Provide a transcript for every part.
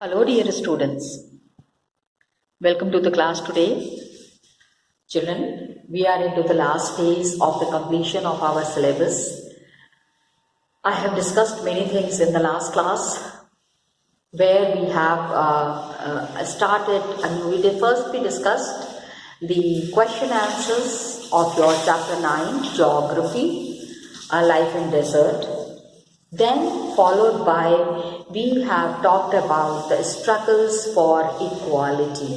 Hello, dear students. Welcome to the class today. Children, we are into the last phase of the completion of our syllabus. I have discussed many things in the last class where we have started and we discussed the question answers of your chapter 9 geography, life in desert. Then followed by we have talked about the struggles for equality.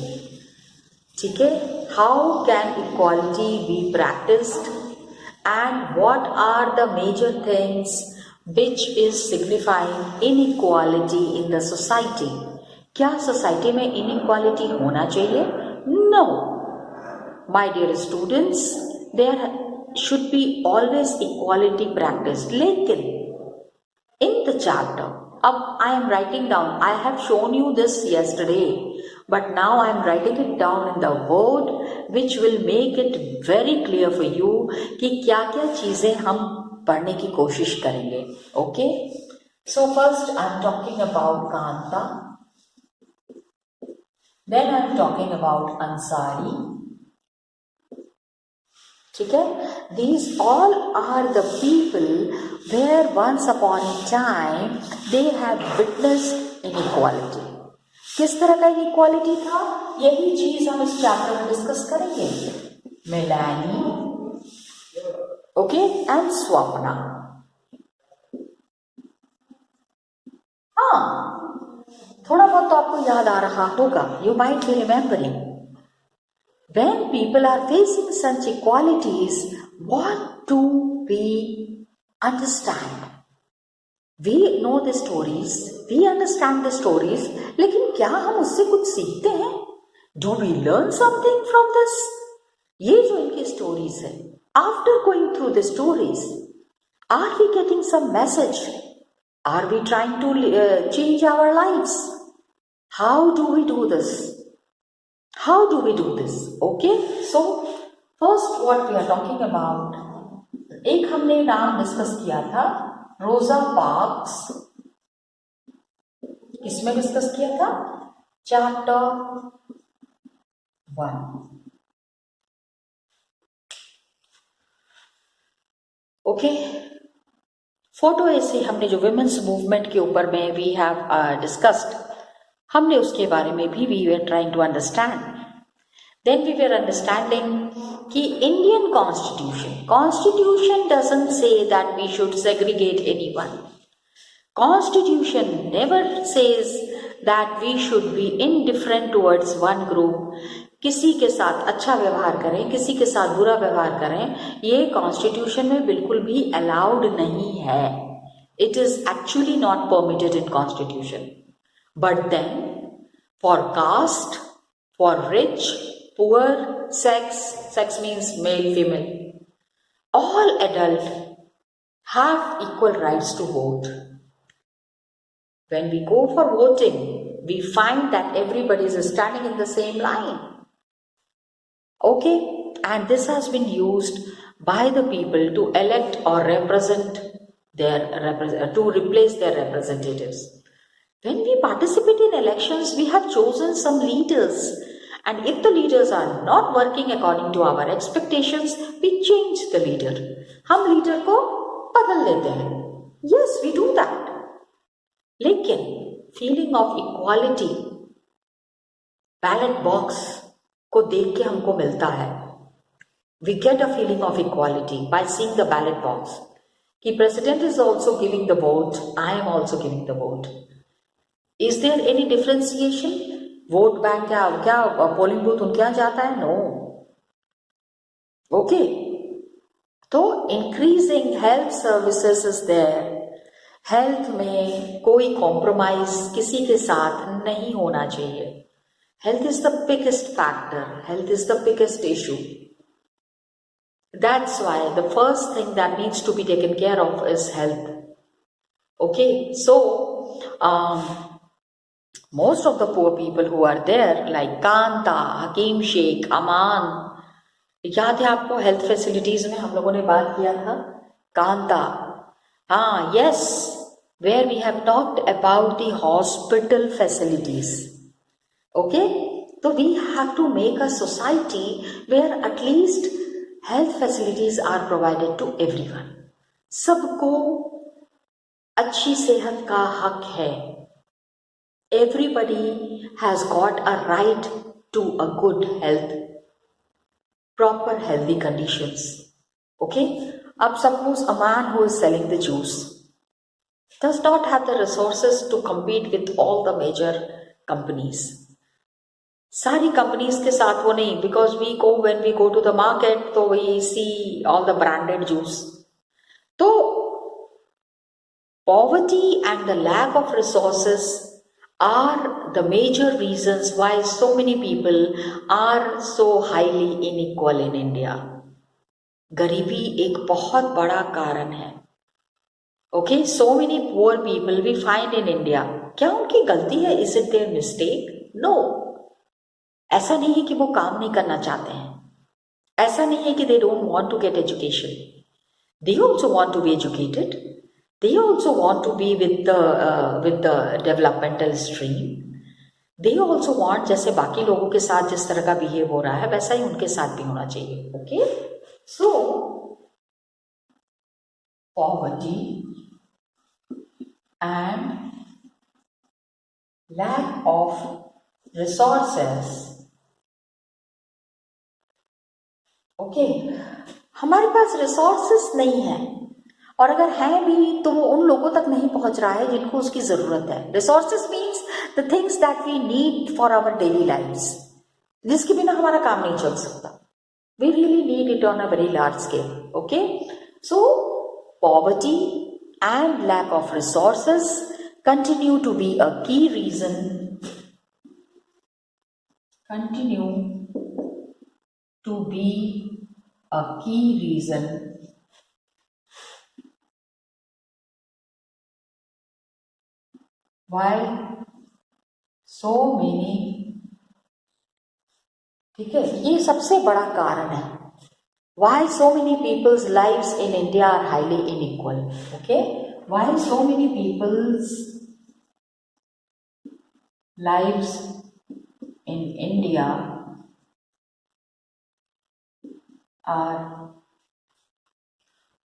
ठीक है, how can equality be practiced and what are the major things which is signifying inequality in the society? क्या society में inequality होना चाहिए? No, my dear students, there should be always equality practiced. लेकिन in the chapter, I am writing down, I have shown you this yesterday, but now I am writing it down in the word which will make it very clear for you कि क्या क्या चीजें हम पढ़ने की कोशिश करेंगे. Okay? So first I am talking about Kanta, then I am talking about Ansari. ठीक है, these all are the people where once upon a time they have witnessed inequality. किस तरह का inequality था, यही चीज हम इस चैप्टर में डिस्कस करेंगे. Melanie, okay, and Swapna. हाँ, थोड़ा बहुत तो आपको याद आ रहा होगा. You might be remembering. When people are facing such equalities, what do we understand? We know the stories, we understand the stories, लेकिन क्या हम उससे कुछ सीखते हैं? Do we learn something from this? ये जो इनकी stories है, after going through the stories, are we getting some message? Are we trying to change our lives? How do we do this? How do we do this? Okay, so first what we are talking about, एक हमने नाम discuss किया था रोजा parks. किसमें discuss किया था? Chapter 1. Okay, photo ऐसे हमने जो विमेंस मूवमेंट के ऊपर में वी हैव डिस्कस्ड, हमने उसके बारे में भी we were trying to understand. Then we were understanding कि Indian constitution doesn't say that we should segregate anyone. Constitution never says that we should be indifferent towards one group. किसी के साथ अच्छा व्यवहार करें, किसी के साथ बुरा व्यवहार करें, ये कॉन्स्टिट्यूशन में बिल्कुल भी अलाउड नहीं है. It is actually not permitted in constitution. But then, for caste, for rich, poor, sex means male, female, all adults have equal rights to vote. When we go for voting, we find that everybody is standing in the same line. Okay, and this has been used by the people to elect or represent to replace their representatives. When we participate in elections, we have chosen some leaders, and if the leaders are not working according to our expectations, we change the leader. हम leader को बदल देते हैं. Yes, we do that. लेकिन feeling of equality ballot box को देख के हमको मिलता है. We get a feeling of equality by seeing the ballot box. कि president is also giving the vote, I am also giving the vote. Is there any differentiation? Vote bank क्या polling booth उनके यहाँ जाता है? No. Okay, तो increasing health services is there. Health में कोई compromise किसी के साथ नहीं होना चाहिए. Health is the biggest factor, health is the biggest issue. That's why the first thing that needs to be taken care of is health. Okay, so most of the poor people who are there like Kanta, Hakim Sheikh, Aman, याद है आपको health facilities में हम लोगों ने बात किया था. कांता, हाँ, yes, where we have talked about the hospital facilities. Okay, so we have to make a society where at least health facilities are provided to everyone. सबको अच्छी सेहत का हक है. Everybody has got a right to a good health, proper healthy conditions. Okay, अब suppose a man who is selling the juice does not have the resources to compete with all the major companies. सारी companies के साथ वो नहीं, because when we go to the market तो we see all the branded juice. तो poverty and the lack of resources are the major reasons why so many people are so highly unequal in India. गरीबी एक बहुत बड़ा कारण है. Okay, so many poor people we find in India. क्या उनकी गलती है? Is it their mistake? No. ऐसा नहीं है कि वो काम नहीं करना चाहते हैं. ऐसा नहीं है कि they don't want to get education. They also want to be educated. They also want to be with the developmental stream. They also want, जैसे बाकी लोगों के साथ जिस तरह का बिहेव हो रहा है वैसा ही उनके साथ भी होना चाहिए. Okay, so poverty and lack of resources. Okay, हमारे पास रिसोर्सेस नहीं है, और अगर है भी तो वो उन लोगों तक नहीं पहुंच रहा है जिनको उसकी जरूरत है. Resources means the things that we need for our daily lives, जिसके बिना हमारा काम नहीं चल सकता. We really need it on a very large scale. Okay, so poverty and lack of resources continue to be a key reason why so many, ठीक है, ये सबसे बड़ा कारण है. Why so many people's lives in India are highly unequal. Okay, why so many people's lives in India are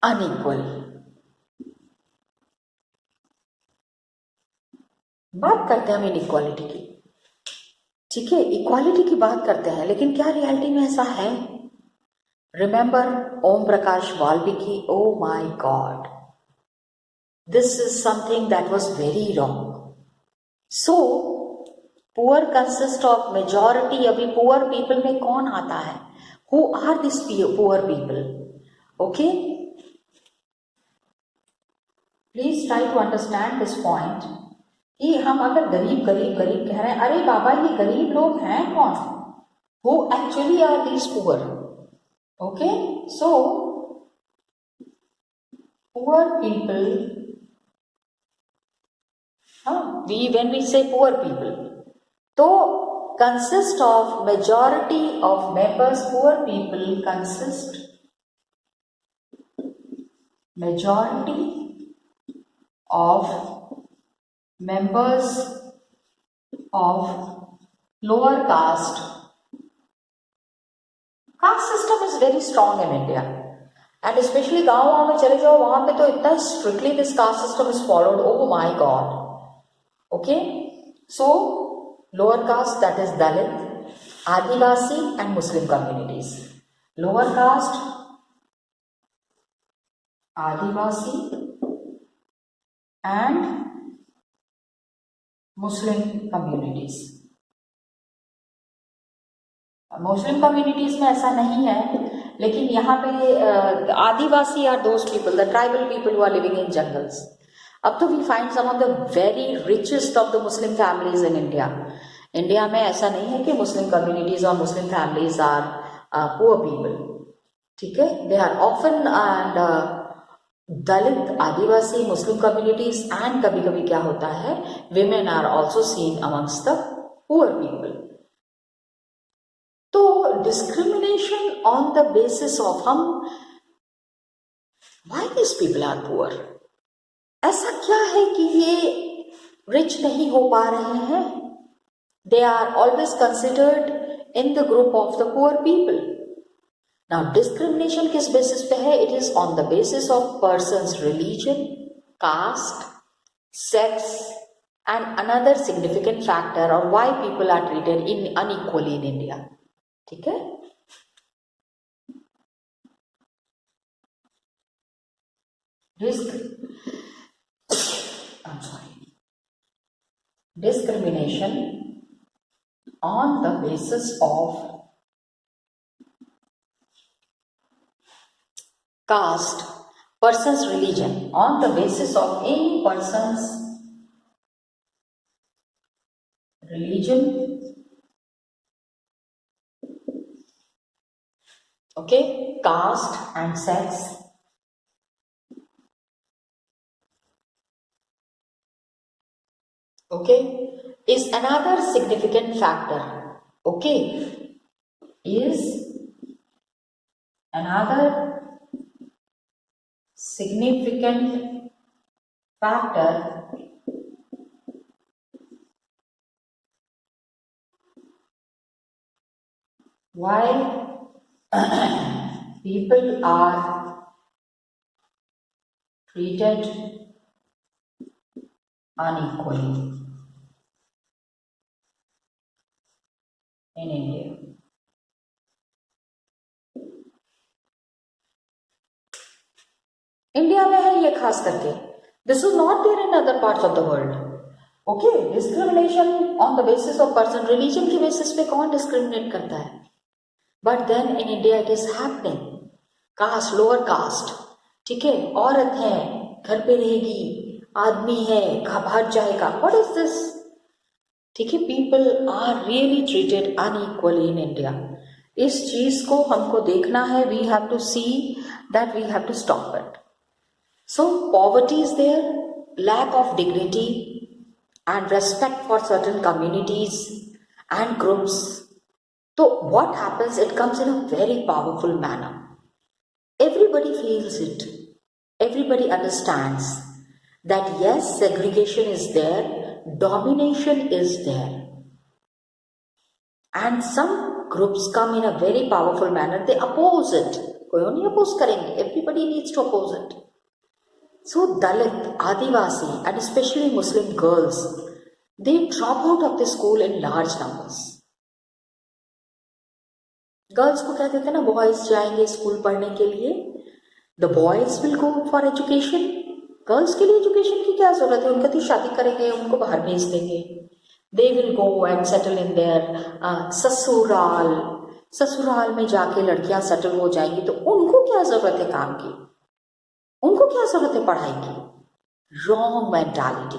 unequal. बात करते हैं हम इनइक्वालिटी की. ठीक है, इक्वालिटी की बात करते हैं, लेकिन क्या रियलिटी में ऐसा है? Remember Om Prakash Valmiki? Oh my God, this is something that was very wrong. So poor consist of majority. अभी poor people में कौन आता है? Who are these poor people? Okay, please try to understand this point कि हम अगर गरीब गरीब गरीब कह रहे हैं, अरे बाबा ये गरीब लोग हैं कौन? Who actually are these poor? Okay, so poor people, when we say poor people, तो consist of majority of members. Poor people consist majority of members of lower caste. Caste system is very strong in India, and specially गाँव में चले जाओ, वहां पे तो इतना strictly this caste system is followed. Oh my God. Okay, so lower caste, that is Dalit, Adivasi and Muslim communities. Lower caste, Adivasi and Muslim communities. Muslim communities में ऐसा नहीं है, लेकिन यहाँ पे Adivasi are those people, the tribal people who are living in jungles. अब तो we find some of the very richest of the Muslim families in India. India में ऐसा नहीं है कि मुस्लिम कम्युनिटीज और Muslim families are poor people. ठीक है, they are often and Dalit, Adivasi, Muslim communities, and कभी कभी क्या होता है, women are also seen amongst the poor people. तो discrimination on the basis of हम, why these people are poor? ऐसा क्या है कि ये रिच नहीं हो पा रहे हैं? They are always considered in the group of the poor people. Now discrimination किस बेसिस पे है? It is on the basis of persons religion, caste, sex, and another significant factor of why people are treated unequally in India. ठीक है? Discrimination on the basis of caste, person's religion, on the basis of any person's religion, okay, caste and sex, okay, is another significant factor. Okay, is another significant factor why people are treated unequally in India. India में है ये खास करके. This is not there in other parts of the world. Okay, discrimination on the basis of person, religion के basis पे कौन discriminate करता है? But then in India it is happening. Caste, lower caste, ठीक है, औरत है घर पे रहेगी, आदमी है भाग जाएगा. What is this? ठीक है, people are really treated unequally in India. इस चीज को हमको देखना है. We have to see that we have to stop it. So poverty is there, lack of dignity and respect for certain communities and groups. So what happens? It comes in a very powerful manner. Everybody feels it. Everybody understands that yes, segregation is there, domination is there. And some groups come in a very powerful manner. They oppose it. कोई नहीं oppose करेंगे. Everybody needs to oppose it. So Dalit, Adivasi, and especially Muslim girls, they drop out of the school in large numbers. Girls को क्या कहते हैं ना, boys जाएंगे school पढ़ने के लिए. The boys will go for education. Girls के लिए एजुकेशन की क्या जरूरत है? उनका तो शादी करेंगे, उनको बाहर भेज देंगे. They will go and settle in their ससुराल. ससुराल में जाके लड़कियां सेटल हो जाएंगी, तो उनको क्या जरूरत है काम की? उनको क्या जरूरत है पढ़ाई की? Wrong mentality.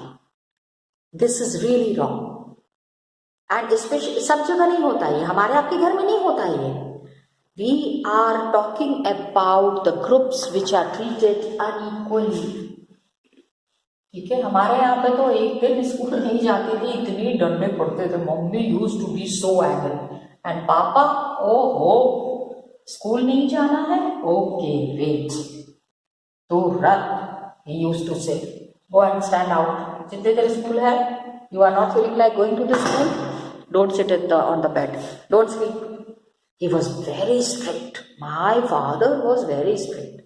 This is really wrong. And specially सब जगह नहीं होता है, हमारे आपके घर में नहीं होता है ये. We are talking about the groups which are treated unequally. ठीक है, हमारे यहाँ पे तो एक दिन स्कूल नहीं जाती थी, इतनी डंडे पड़ते थे. Mummy used to be so angry and papa, ओहो स्कूल नहीं जाना है, ओके वेट. तो run, he used to say, go and stand out. जितने देर स्कूल है, you are not feeling like going to the school, don't sit on the bed, don't sleep. He was very strict. My father was very strict.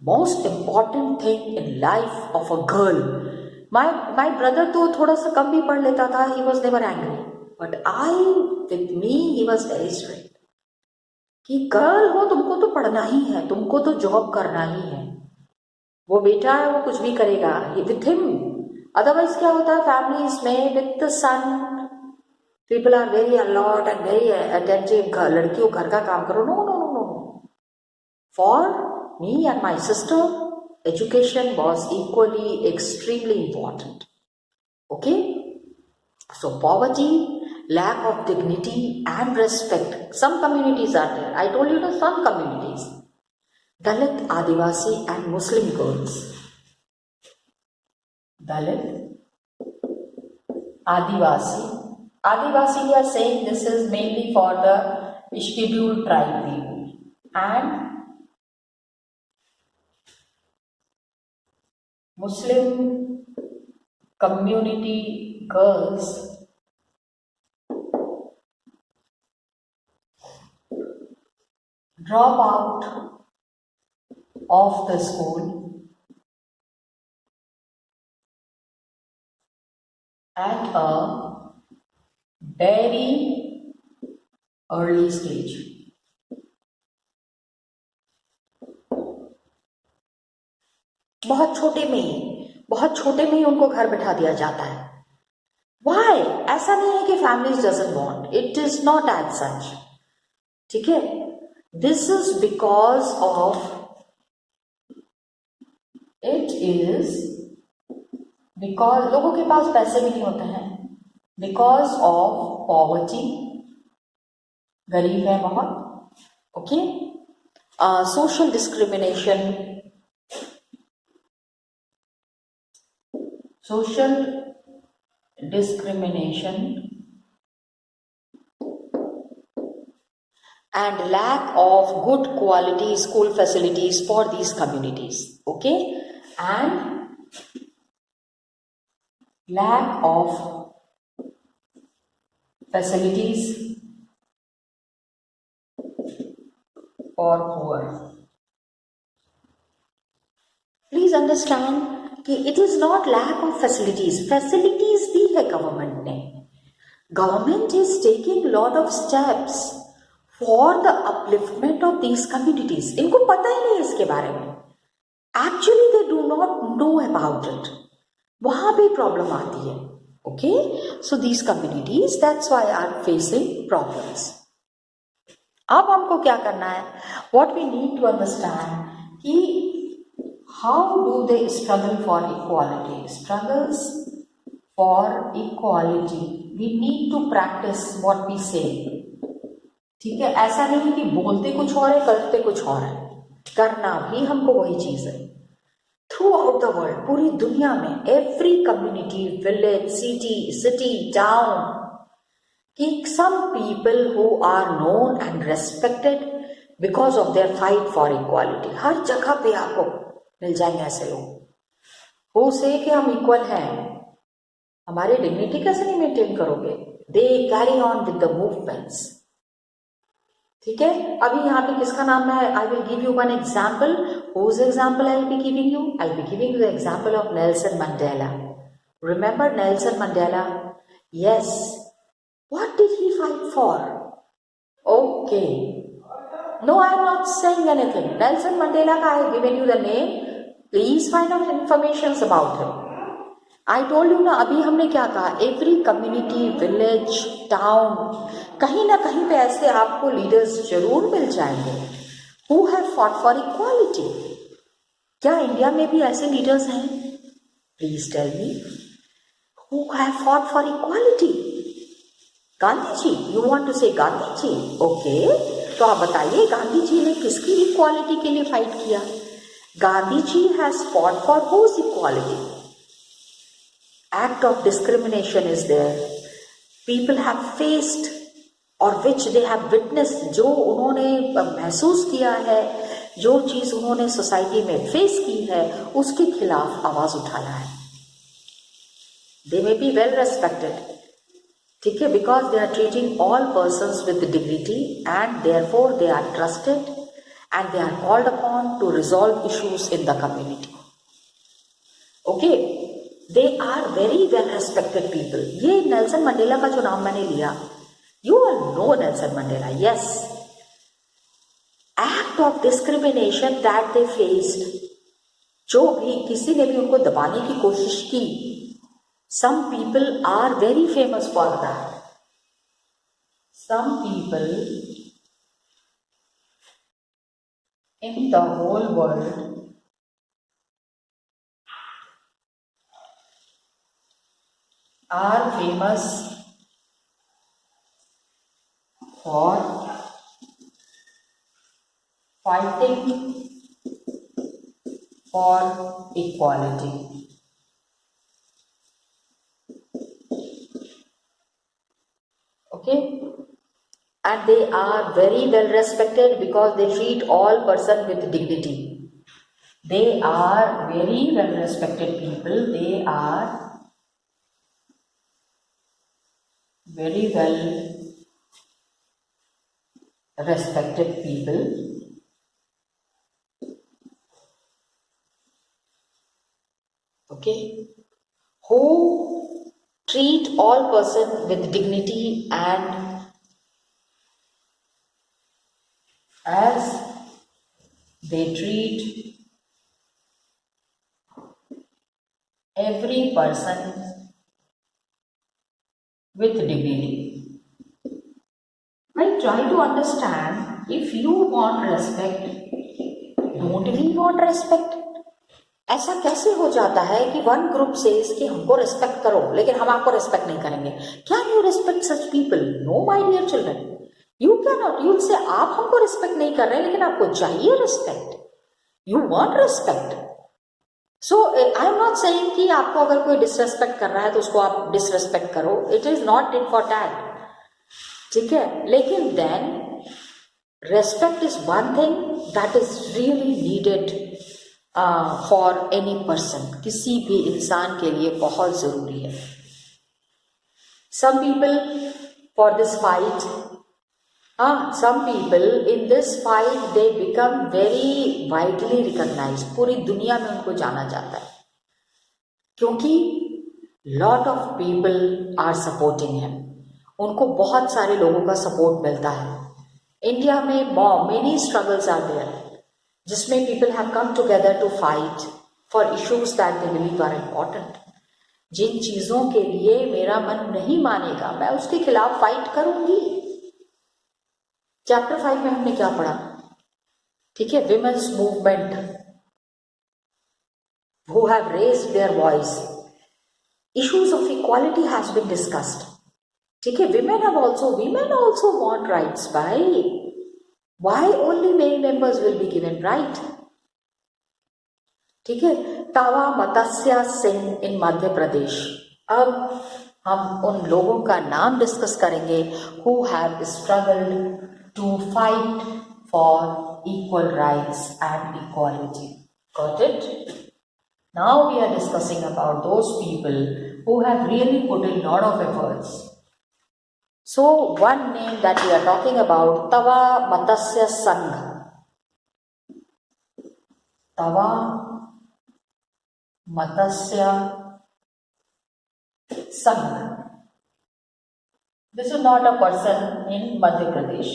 Most important thing in life of a girl. My brother तो थोड़ा सा कम भी पढ़ लेता था. He was never angry. But with me, he was very strict. कि girl हो, तुमको तो पढ़ना ही है, तुमको तो जॉब करना ही है. वो बेटा है, वो कुछ भी करेगा विथ हिम. अदरवाइज क्या होता है फैमिलीज में, with the son people are very a lot and very attentive. लड़कियों घर का काम करो. No no no no. For me and my sister education was equally extremely important. Okay, so poverty, lack of dignity and respect. Some communities are there. I told you that some communities, Dalit, Adivasi and Muslim girls. Dalit, Adivasi. Adivasi, we are saying this is mainly for the scheduled tribe people. And Muslim community girls drop out of the school at a very early stage. बहुत छोटे में ही उनको घर बैठा दिया जाता है. Why? ऐसा नहीं है कि families doesn't want. It is not as such. ठीक है? This is because of, it is because लोगों के पास पैसे भी नहीं होते हैं, because of poverty, गरीब है बहुत, okay? Social discrimination, and lack of good quality school facilities for these communities, okay? And lack of facilities for poor. Please understand कि it is not lack of facilities. Facilities दी है government ने. Government is taking lot of steps for the upliftment of these communities. इनको पता ही नहीं इसके बारे में. Actually they do not know about it. वहाँ पे प्रॉब्लम आती है. Okay? So these communities, that's why are facing problems. अब हमको क्या करना है? What we need to understand कि how do they struggle for equality? Struggles for equality. We need to practice what we say. ठीक है, ऐसा नहीं कि बोलते कुछ और है, करते कुछ और है. करना भी हमको वही चीज है. थ्रू आउट द वर्ल्ड, पूरी दुनिया में, every community, village, city, town, कि some people who are known and respected because of their fight for equality. हर जगह पे आपको मिल जाएंगे ऐसे लोग हो से कि हम इक्वल हैं. हमारी डिग्निटी कैसे नहीं मेंटेन करोगे? They carry on with the movements. ठीक है, अभी यहाँ पे किसका नाम है? I will give you one example. Whose example I will be giving you? I will be giving you the example of Nelson Mandela. Remember Nelson Mandela? Yes. What did he fight for? Okay, no, I am not saying anything. Nelson Mandela, I have given you the name. Please find out information about him. I told you ना, अभी हमने क्या कहा? Every community, village, town, कहीं ना कहीं पे ऐसे आपको लीडर्स जरूर मिल जाएंगे who have fought for equality. क्या इंडिया में भी ऐसे लीडर्स हैं? Please tell me. Who have fought for equality? Gandhi ji. You want to say Gandhi ji? Okay. तो आप बताइए गांधी जी ने किसकी इक्वालिटी के लिए फाइट किया? Gandhi ji has fought for whose equality? Act of discrimination is there. People have faced और विच दे हैव विटनेस्ड. जो उन्होंने महसूस किया है, जो चीज उन्होंने सोसाइटी में फेस की है, उसके खिलाफ आवाज उठाया है. They may be well respected. ठीक है, because they are treating all persons with dignity and therefore they are trusted and they are called upon to resolve issues in the community. Okay, they are very well respected people. ये Nelson Mandela का जो नाम मैंने लिया, you all know Nelson Mandela. Yes, act of discrimination that they faced. जो भी किसी ने भी उनको दबाने की कोशिश की, some people are very famous for that. Some people in the whole world are famous for fighting for equality. Okay, and they are very well respected because they treat all person with dignity. They are very well respected people. They are very well respected people. Okay, who treat all person with dignity and as they treat every person with dignity. I try to understand, if you want respect, don't we want respect? ऐसा कैसे हो जाता है कि one group से कि हमको respect करो लेकिन हम आपको रिस्पेक्ट नहीं करेंगे? Can you respect such people? No my dear children, you can not. You say आप हमको रिस्पेक्ट नहीं कर रहे लेकिन आपको चाहिए respect. You want respect. So I am not saying कि आपको अगर कोई डिसरेस्पेक्ट कर रहा है तो उसको आप डिसरेस्पेक्ट करो. It is not in for that. ठीक है, लेकिन then respect is one thing that is really needed for any person. किसी भी इंसान के लिए बहुत जरूरी है. Some people for this fight, some people in this fight they become very widely recognized. पूरी दुनिया में उनको जाना जाता है क्योंकि lot of people are supporting him. उनको बहुत सारे लोगों का सपोर्ट मिलता है. इंडिया में many struggles are there जिसमें people have come together to fight for issues that they believe are important. जिन चीजों के लिए मेरा मन नहीं मानेगा मैं उसके खिलाफ फाइट करूंगी. चैप्टर 5 में हमने क्या पढ़ा? ठीक है, women's movement who have raised their voice, issues of equality has been discussed. ठीक है, women also want rights. Why only male members will be given right? ठीक है, तवा मत्स्य सिंह इन मध्य प्रदेश. अब हम उन लोगों का नाम डिस्कस करेंगे who have struggled to fight for equal rights and equality. Got it? Now we are discussing about those people who have really put in lot of efforts. So one name that we are talking about, Tava Matsya Sangh. Tava Matsya Sangh. This is not a person in Madhya Pradesh.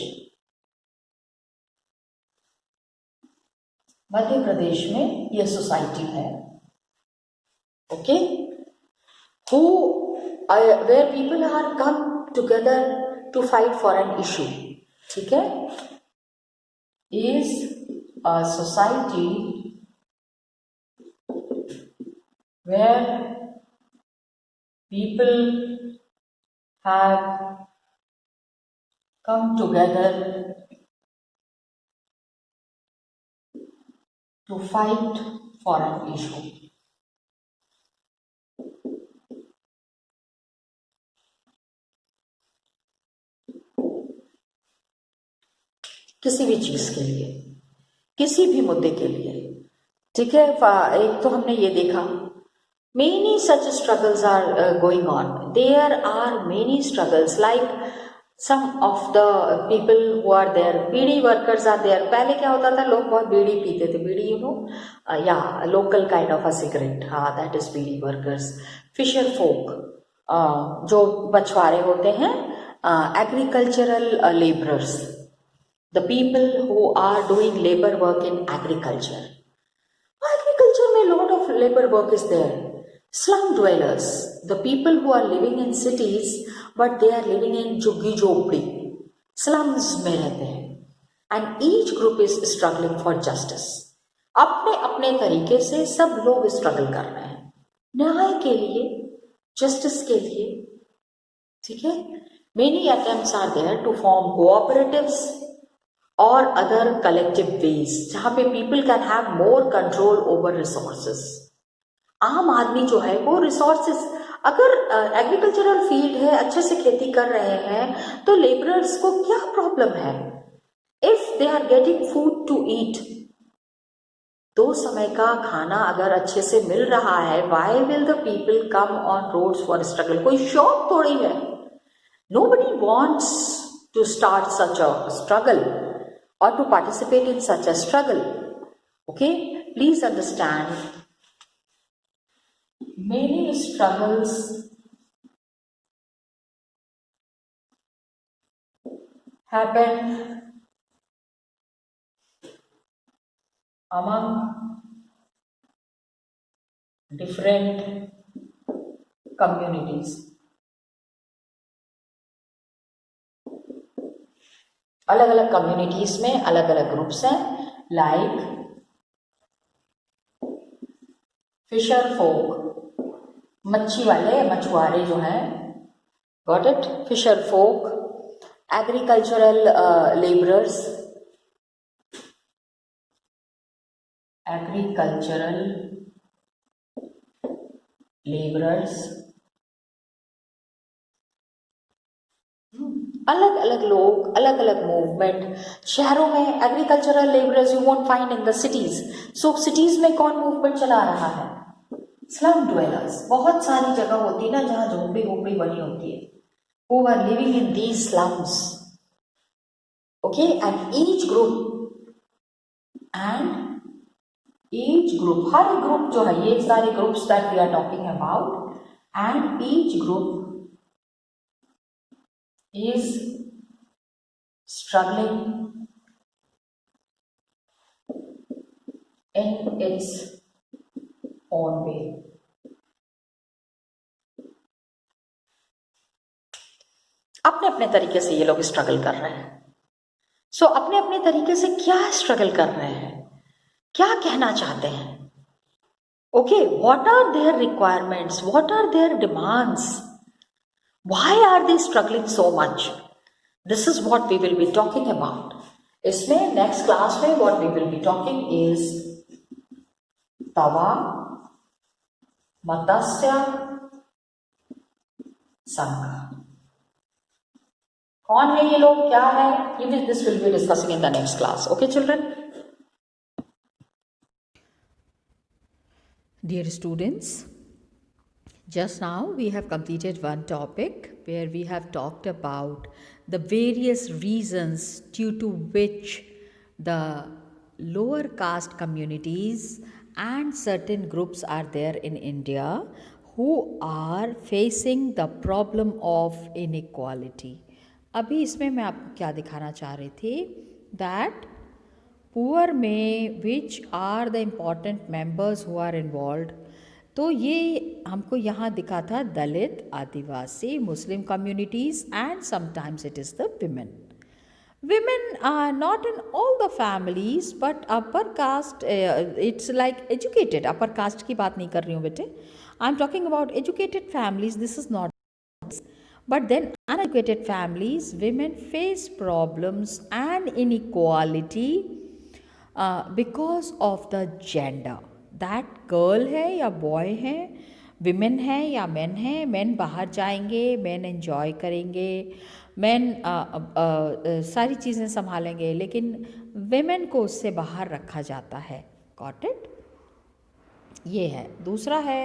Madhya Pradesh में यह society है. Okay, who where people are come together to fight for an issue. ठीक है, is a society where people have come together to fight for an issue. किसी भी चीज के लिए, किसी भी मुद्दे के लिए. ठीक है, एक तो हमने ये देखा many such struggles are going on. There are many struggles like some of the people who are there, bidi workers are there. पहले क्या होता था, लोग बहुत बीड़ी पीते थे. बीड़ी, you know, yeah, local kind of a cigarette. हाँ, that is bidi workers. Fisher folk, जो मछुआरे होते हैं, agricultural laborers, the people who are doing labor work in agriculture. Agriculture में lot of labor work is there. Slum dwellers, the people who are living in cities but they are living in झुग्गी झोपड़ी, slums में रहते हैं. And each group is struggling for justice. अपने अपने तरीके से सब लोग स्ट्रगल कर रहे हैं न्याय के लिए, जस्टिस के लिए. ठीक है, many attempts are there to form cooperatives or other collective ways जहाँ पे people can have more control over resources. आम आदमी जो है वो रिसोर्सेस, अगर एग्रीकल्चरल फील्ड है, अच्छे से खेती कर रहे हैं तो लेबरर्स को क्या प्रॉब्लम है? If they are getting food to eat दो समय का खाना अगर अच्छे से मिल रहा है, why will the people come on roads for struggle? कोई शौक थोड़ी है. Nobody wants to start such a struggle or to participate in such a struggle. Okay, please understand, many struggles happen among different communities. अलग अलग communities में अलग अलग groups हैं, लाइक फिशर फोक, मच्छी वाले, मछुआरे जो हैं, got it, fisher folk, agricultural labourers, agricultural labourers, अलग अलग लोग, अलग अलग मूवमेंट. शहरों में agricultural labourers you won't find in the cities. So cities में कौन मूवमेंट चला रहा है? Slum dwellers. बहुत सारी जगह होती है ना जहां झोपड़ी वोपड़ी बनी होती है, who are living in these slums. Okay, and each group, हर ग्रुप जो है, ये सारे groups that we are talking about, and each group is struggling in its own way. अपने अपने तरीके से ये लोग स्ट्रगल कर रहे हैं. सो अपने अपने तरीके से क्या स्ट्रगल कर रहे हैं, क्या कहना चाहते हैं? Okay, what are their requirements, what are their demands? Why are they struggling so much? This is what we will be talking about. इसमें next class में what we will be talking is तवा, मत्स्य, संघ. कौन है ये लोग, क्या है? This will be discussing in the next class. Okay, children? Dear students, just now we have completed one topic where we have talked about the various reasons due to which the lower caste communities and certain groups are there in India who are facing the problem of inequality. अभी इसमें मैं आपको क्या दिखाना चाह रही थी, that poor में which are the important members who are involve. तो ये हमको यहाँ दिखा था Dalit, Adivasi, Muslim communities, and sometimes it is the women. Women are not in all the families but upper caste, it's like educated. Upper caste की बात नहीं कर रही हूँ बेटे, I am talking about educated families. This is not. But then uneducated families, women face problems and inequality because of the gender. That girl है या boy है, women है या men है. men बाहर जाएंगे, men enjoy करेंगे, men सारी चीज़ें संभालेंगे, लेकिन women को उससे बाहर रखा जाता है. Got it? ये है. दूसरा है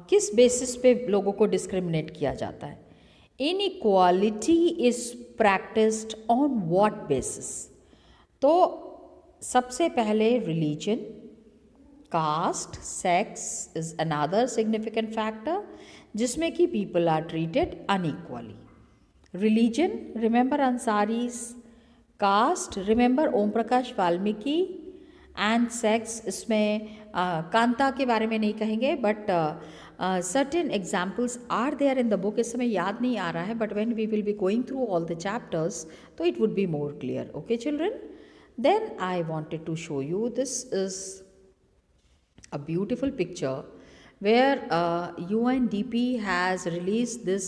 किस बेसिस पे लोगों को डिस्क्रिमिनेट किया जाता है. Inequality is practised on what basis. तो सबसे पहले religion, caste, sex is another significant factor जिसमें कि people are treated unequally. Religion, remember Ansaris. Caste, remember Om Prakash Valmiki. And sex, इसमें कांता के बारे में नहीं कहेंगे, but certain examples are there in the book. इस समय याद नहीं आ रहा है, but when we will be going through all the chapters तो it would be more clear. Okay children, then I wanted to show you, this is a beautiful picture where UNDP has released this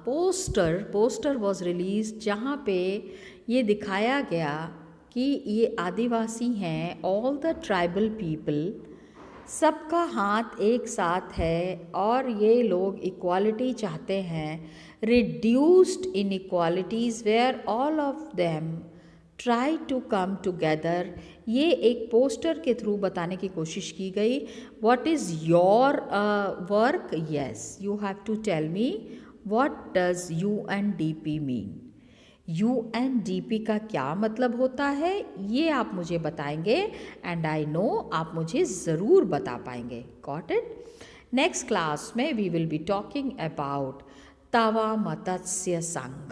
poster was released जहाँ पे ये दिखाया गया कि ये आदिवासी हैं, all the tribal people, सबका हाथ एक साथ है और ये लोग इक्वालिटी चाहते हैं, reduced inequalities where all of them try to come together, ये एक पोस्टर के थ्रू बताने की कोशिश की गई. What is your work? Yes, you have to tell me what does UNDP मीन. UNDP का क्या मतलब होता है ये आप मुझे बताएंगे एंड आई नो आप मुझे ज़रूर बता पाएंगे. Got it? नेक्स्ट क्लास में we will be talking about Tawa Matsya Sangh.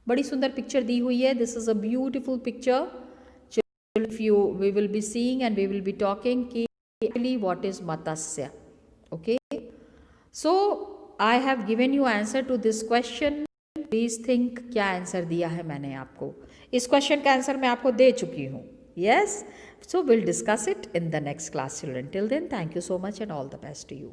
बड़ी सुंदर पिक्चर दी हुई है. This is a beautiful picture. We will be seeing and we will be talking कि actually what is matsya. Okay, so I have given you answer to this question. Please think क्या answer दिया है मैंने आपको. इस question का answer मैं आपको दे चुकी हूँ. Yes, so will discuss it in the next class children. Till then, thank you so much and all the best to you.